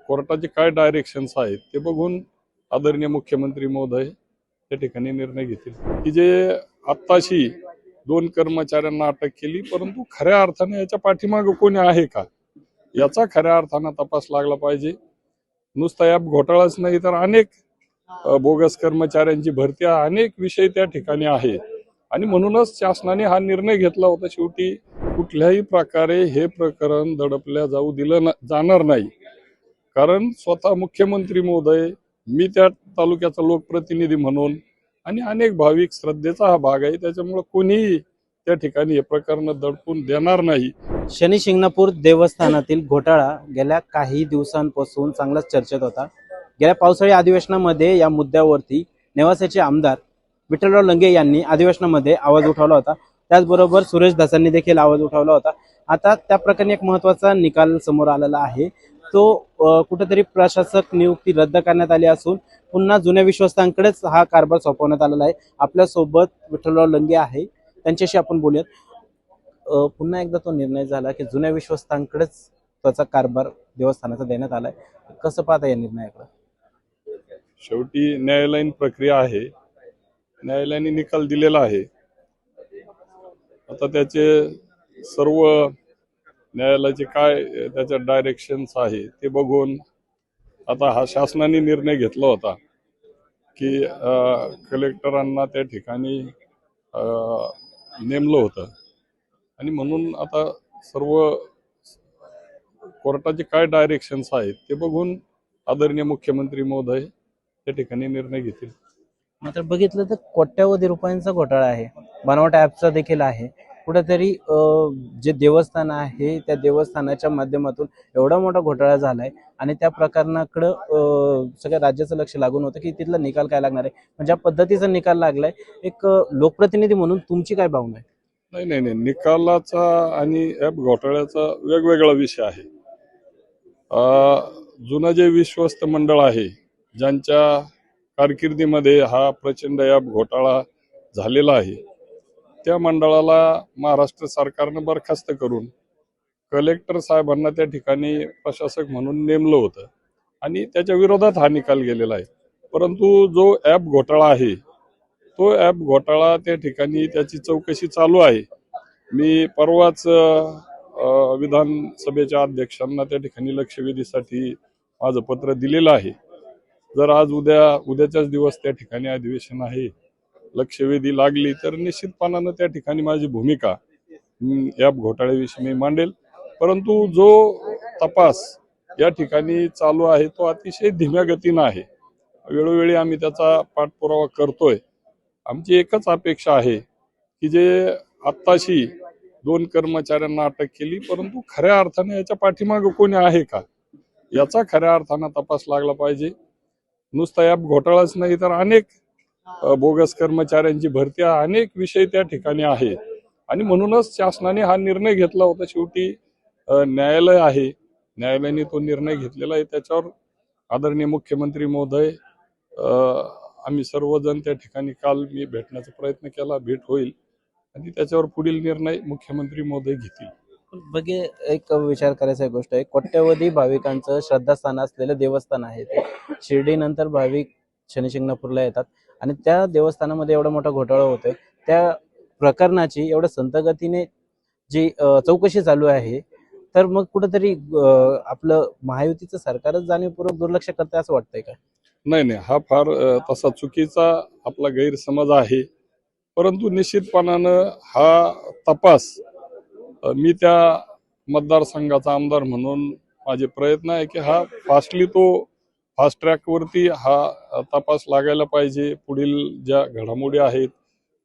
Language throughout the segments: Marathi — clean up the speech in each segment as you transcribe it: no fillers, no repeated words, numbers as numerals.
कोर्टाचे काय डायरेक्शन्स आहेत ते बघून आदरणीय मुख्यमंत्री महोदय त्या ठिकाणी निर्णय घेतील की जे आत्ताशी 2 कर्मचाऱ्यांना अटक केली, परंतु खऱ्या अर्थाने याच्या पाठीमागे कोणी आहे का याचा खऱ्या अर्थानं तपास लागला पाहिजे। नुसता ॲप घोटाळाच नाही तर अनेक बोगस कर्मचाऱ्यांची भरती, अनेक विषय त्या ठिकाणी आहेत आणि म्हणूनच शासनाने हा निर्णय घेतला होता। शेवटी कुठल्याही प्रकारे हे प्रकरण दडपल्या जाऊ दिलं जाणार नाही, कारण स्वतः मुख्यमंत्री महोदय, मी त्या तालुक्याचा लोकप्रतिनिधी म्हणून आणि अनेक भाविक श्रद्धेचा हा भाग आहे, त्याच्यामुळे कोणीही त्या ठिकाणी हे प्रकरण दडपून देणार नाही। शनी शिंगणापूर देवस्थानातील घोटाळा गेल्या काही दिवसांपासून चांगलाच चर्चेत होता। गेल्या पावसाळी अधिवेशनामध्ये या मुद्द्यावरती नेवासेचे आमदार विठ्ठलराव लंगे यांनी अधिवेशनामध्ये आवाज उठवला होता, त्याचबरोबर सुरेश धसांनी देखील आवाज उठवला होता। आता त्या प्रकरणी एक महत्त्वाचा निकाल समोर आलेला आहे, तो कुठेतरी प्रशासक नियुक्ती रद्द करण्यात आली असून पुन्हा जुन्या विश्वस्तांकडेच हा कारभार सोपवण्यात आलेला आहे। आपल्यासोबत विठ्ठलराव लंगे आहे, त्यांच्याशी आपण बोलूयात। पुन्हा एकदा तो निर्णय झाला की जुन्या विश्वस्तांकडेच त्याचा कारभार देवस्थानाचा देण्यात आलाय, कसं पाहता या निर्णयाकडे? शेवटी न्यायालयीन प्रक्रिया आहे, न्यायालयाने निकाल दिलेला आहे। आता त्याचे सर्व न्यायालयाचे काय त्याच्या डायरेक्शन्स आहे ते बघून आता हा शासनाने निर्णय घेतला होता की कलेक्टरांना त्या ठिकाणी नेमलं होतं आणि म्हणून आता सर्व कोर्टाचे काय डायरेक्शन्स आहेत ते बघून आदरणीय मुख्यमंत्री महोदय त्या ठिकाणी निर्णय घेतील। मात्र बघितलं तर कोट्यावधी रुपयांचा घोटाळा आहे, बनावट ॲपचा देखील आहे। कुठेतरी जे देवस्थान आहे त्या देवस्थानाच्या माध्यमातून एवढा मोठा घोटाळा झालाय आणि त्या प्रकरणाकडे सगळ्या राज्याचं लक्ष लागून होतं की तिथला निकाल काय लागणार आहे। म्हणजे पद्धतीचा निकाल लागलाय, एक लोकप्रतिनिधी म्हणून तुमची काय भावना आहे? नाही, निकालाचा आणि ॲप घोटाळ्याचा वेगवेगळा विषय आहे। जुनं जे विश्वस्त मंडळ आहे, ज्यांच्या कारकिर्दीमध्ये हा प्रचंड ॲप घोटाळा झालेला आहे, त्या मंडळाला महाराष्ट्र सरकारनं बरखास्त करून कलेक्टर साहेबांना त्या ठिकाणी प्रशासक म्हणून नेमलं होतं आणि त्याच्या विरोधात हा निकाल गेलेला आहे। परंतु जो ॲप घोटाळा आहे तो ॲप घोटाळा त्या ठिकाणी त्याची चौकशी चालू आहे। मी परवाच विधानसभेच्या अध्यक्षांना त्या ठिकाणी लक्षवेधीसाठी माझं पत्र दिलेलं आहे। जर आज उद्याच्याच दिवस त्या ठिकाणी अधिवेशन आहे, लक्षवेधी लागली तर निश्चितपणानं त्या ठिकाणी माझी भूमिका ॲप घोटाळ्याविषयी मी मांडेल। परंतु जो तपास या ठिकाणी चालू आहे तो अतिशय धीम्या गतीनं आहे, वेळोवेळी आम्ही त्याचा पाठपुरावा करतोय। आमची एकच अपेक्षा आहे की जे आत्ताशी 2 कर्मचाऱ्यांना अटक केली, परंतु खऱ्या अर्थाने याच्या पाठीमागे कोणी आहे का याचा खऱ्या अर्थानं तपास लागला पाहिजे। नुसता ॲप घोटाळाच नाही तर अनेक बोगस कर्मचाऱ्यांची भरती, अनेक विषय त्या ठिकाणी आहेत आणि म्हणूनच शासनाने हा निर्णय घेतला होता। शेवटी न्यायालय आहे, न्यायालयाने तो निर्णय घेतलेला आहे। त्याच्यावर आदरणीय मुख्यमंत्री महोदय, आम्ही सर्वजण त्या ठिकाणी काल मी भेटण्याचा प्रयत्न केला, भेट होईल आणि त्याच्यावर पुढील निर्णय मुख्यमंत्री महोदय घेतील। बघे, एक विचार करायचा गोष्ट आहे, कोट्यवधी भाविकांचं श्रद्धास्थान असलेलं देवस्थान आहे ते। शिर्डीनंतर भाविक शनी शिंगणापूरला येतात आणि त्या देवस्थानामध्ये एवढा मोठा घोटाळा होतोय, त्या प्रकरणाची एवढ्या संतगतीने जी चौकशी चालू आहे, तर मग कुठेतरी आपलं महायुतीचं सरकारच जाणीवपूर्वक दुर्लक्ष करते असं वाटतंय का? नाही, हा फार तसा चुकीचा आपला गैरसमज आहे। परंतु निश्चितपणानं हा तपास, मी त्या मतदारसंघाचा आमदार म्हणून माझे प्रयत्न आहे की हा फास्ट ट्रॅकवरती हा तपास लागायला पाहिजे। पुढील ज्या घडामोडी आहेत,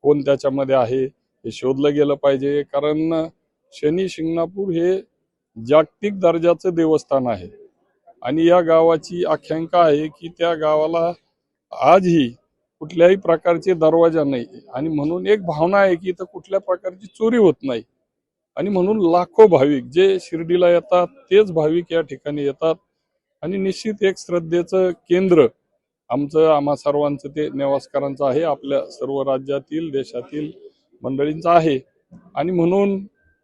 कोण त्याच्यामध्ये आहे हे शोधलं गेलं पाहिजे, कारण शनी शिंगणापूर हे जागतिक दर्जाचं देवस्थान आहे आणि या गावाची आख्यायिका आहे की त्या गावाला आजही कुठल्याही प्रकारचे दरवाजा नाही आणि म्हणून एक भावना आहे की इथं कुठल्या प्रकारची चोरी होत नाही आणि म्हणून लाखो भाविक जे शिर्डीला येतात तेच भाविक या ठिकाणी येतात आणि निश्चित एक श्रद्धेचं केंद्र आम्हा सर्वांचं ते नेवासकरांचं आहे, आपल्या सर्व राज्यातील देशातील मंडळींचं आहे आणि म्हणून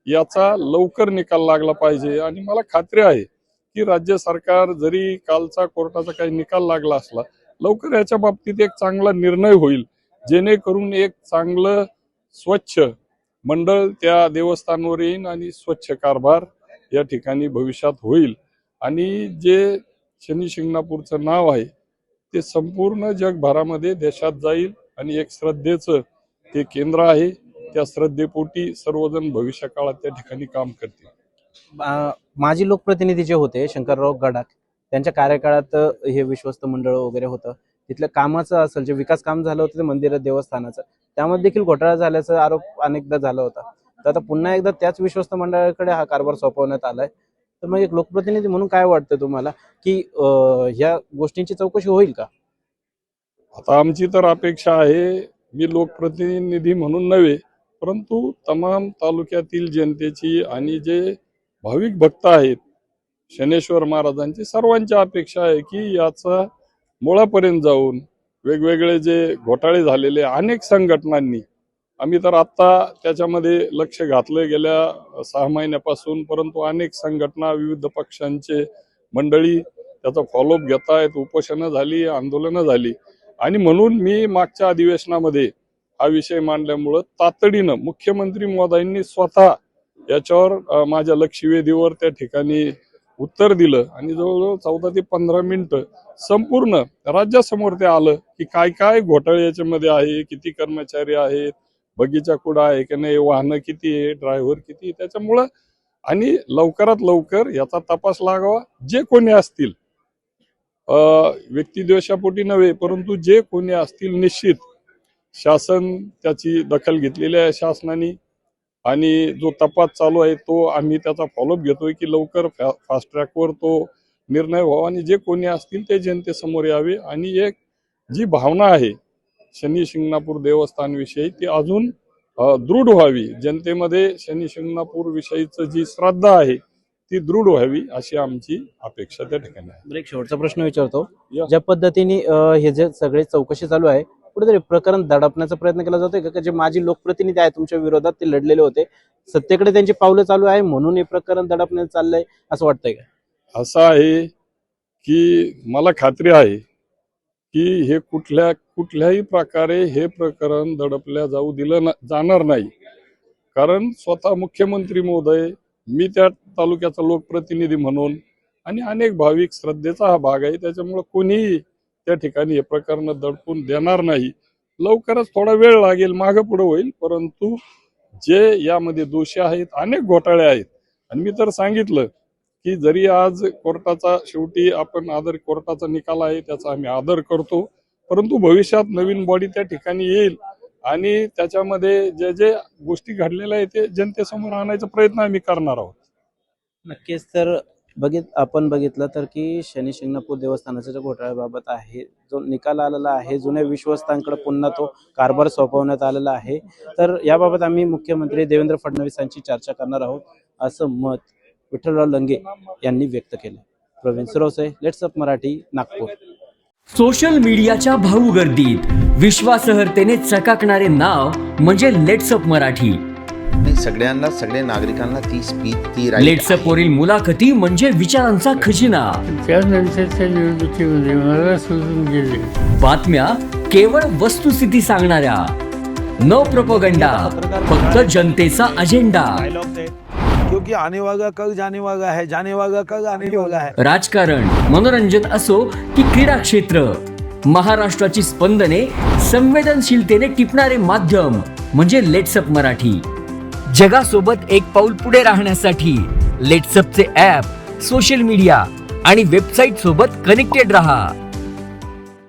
याचा लवकर निकाल लागला पाहिजे। आणि मला खात्री आहे की राज्य सरकार जरी कालचा कोर्टाचा काही निकाल लागला असला लवकर याच्या बाबतीत एक चांगला निर्णय होईल, जेणेकरून एक चांगलं स्वच्छ मंडळ त्या देवस्थानावर येईल आणि स्वच्छ कारभार या ठिकाणी भविष्यात होईल आणि जे शनी शिंगणापूरचं नाव आहे ते संपूर्ण जगभरामध्ये देशात जाईल आणि एक श्रद्धेचं ते केंद्र आहे. त्या श्रद्धेपोटी सर्वजण भविष्य काळात त्या ठिकाणी काम करतील. माजी लोकप्रतिनिधी जे होते शंकरराव गडाख, त्यांच्या कार्यकाळात हे विश्वस्त मंडळ वगैरे होतं, तिथलं कामाचं असेल जे विकास काम झालं होतं ते मंदिर देवस्थानाचं, त्यामध्ये देखील घोटाळा झाल्याचा आरोप अनेकदा झाला होता. तर आता पुन्हा एकदा त्याच विश्वस्त मंडळाकडे हा कारभार सोपवण्यात आलाय. तर मग एक लोकप्रतिनिधी म्हणून काय वाटतं तुम्हाला की ह्या गोष्टींची चौकशी होईल का? आता आमची तर अपेक्षा आहे, मी लोकप्रतिनिधी म्हणून नव्हे परंतु तमाम तालुक्यातील जनतेची आणि जे भाविक भक्त आहेत शनेश्वर महाराजांची सर्वांची अपेक्षा आहे की याचा मुळापर्यंत जाऊन वेगवेगळे जे घोटाळे झालेले अनेक संघटनांनी, आम्ही तर आता त्याच्यामध्ये लक्ष घातलं गेल्या 6 महिन्यापासून, परंतु अनेक संघटना विविध पक्षांचे मंडळी त्याचा फॉलोअप घेत आहेत, उपोषणं झाली, आंदोलनं झाली आणि म्हणून मी मागच्या अधिवेशनामध्ये हा विषय मांडल्यामुळं तातडीनं मुख्यमंत्री महोदयांनी स्वतः याच्यावर माझ्या लक्षवेधीवर त्या ठिकाणी उत्तर दिलं आणि जवळजवळ 14 ते 15 मिनिटं संपूर्ण राज्यासमोर ते आलं की काय काय घोटाळे याच्यामध्ये आहे, किती कर्मचारी आहेत, बगीचा कुठं आहे की नाही, वाहनं किती आहे, ड्रायव्हर किती, त्याच्यामुळं आणि लवकरात लवकर याचा तपास लागावा. जे कोणी असतील व्यक्तिद्वेषापोटी नव्हे परंतु जे कोणी असतील निश्चित शासन त्याची दखल घेतलेली आहे शासनाने आणि जो तपास चालू आहे तो आम्ही त्याचा फॉलोअप घेतोय की लवकर फास्ट ट्रॅकवर तो निर्णय व्हावा आणि जे कोणी असतील ते जनतेसमोर यावे आणि एक जी भावना आहे शनी शिंगणापूर देवस्थानविषयी ती अजून दृढ व्हावी. जनतेमध्ये शनी शिंगणापूर विषयीचं जी श्रद्धा आहे ती दृढ व्हावी अशी आमची अपेक्षा त्या ठिकाणी आहे. एक शेवटचा प्रश्न विचारतो, ज्या पद्धतीने हे जे सगळे चौकशी चालू आहे कुठेतरी प्रकरण दडपण्याचा प्रयत्न केला जातोय का? जे माजी लोकप्रतिनिधी आहेत तुमच्या विरोधात ते लढलेले होते, सत्तेकडे त्यांची पावलं चालू आहे म्हणून हे प्रकरण दडपण्यात चाललंय असं वाटतंय का? असं आहे की मला खात्री आहे की हे कुठल्याही प्रकारे हे प्रकरण दडपल्या जाऊ दिलं जाणार नाही. कारण स्वतः मुख्यमंत्री महोदय, मी त्या तालुक्याचा लोकप्रतिनिधी म्हणून आणि अनेक भाविक श्रद्धेचा हा भाग आहे, त्याच्यामुळे कोणीही त्या ठिकाणी हे प्रकरण दडपून देणार नाही. लवकरच थोडा वेळ लागेल, मागं पुढे होईल, परंतु जे यामध्ये दोषी आहेत अनेक घोटाळे आहेत आणि मी तर सांगितलं की जरी आज कोर्टाचा शेवटी आपण कोर्टाचा निकाल आहे त्याचा आम्ही आदर करतो, परंतु भविष्यात नवीन बॉडी त्या ठिकाणी येईल आणि त्याच्यामध्ये जे जे गोष्टी घडलेल्या आहेत ते जनतेसमोर आणायचा प्रयत्न आम्ही करणार आहोत. नक्कीच. तर आपण बघितलं तर की शनी शिंगणापूर देवस्थानाच्या ज्या घोटाळ्याबाबत आहे जो निकाल आलेला आहे, जुन्या विश्वस्तांकडे पुन्हा तो कारभार सोपवण्यात आलेला आहे. तर याबाबत आम्ही मुख्यमंत्री देवेंद्र फडणवीसांची चर्चा करणार आहोत असं मत विठ्ठलराव लंगे यांनी व्यक्त केलं. Praveen Suravase, let's up Marathi, Nagpur. Social मीडियाच्या भाऊ गर्दीत विश्वासार्हतेने चकाकणारे नाव म्हणजे लेट्स अप मराठी. सगळ्यांना, सगळ्या नागरिकांना ती स्पीच, ती लेट्स अप वरील मुलाखती म्हणजे विचारांचा खजिना. त्यानंतरच्या निवडणुकीमध्ये मला सोडून गेले. बातम्या केवळ वस्तुस्थिती सांगणाऱ्या, न प्रोपगंडा, फक्त जनतेचा अजेंडा. क्योंकि आने वाला कल जाने वाला है, जाने वाला कल आने वाला है. राजकारण, मनोरंजन असो की क्रीडा क्षेत्र, महाराष्ट्राची स्पंदने संवेदनशीलतेने टिपणारे माध्यम म्हणजे लेट्स अप मराठी. जगासोबत एक पाऊल पुढे राहण्यासाठी लेट्स अपचे ॲप, सोशल मीडिया आणि वेबसाईट सोबत कनेक्टेड रहा.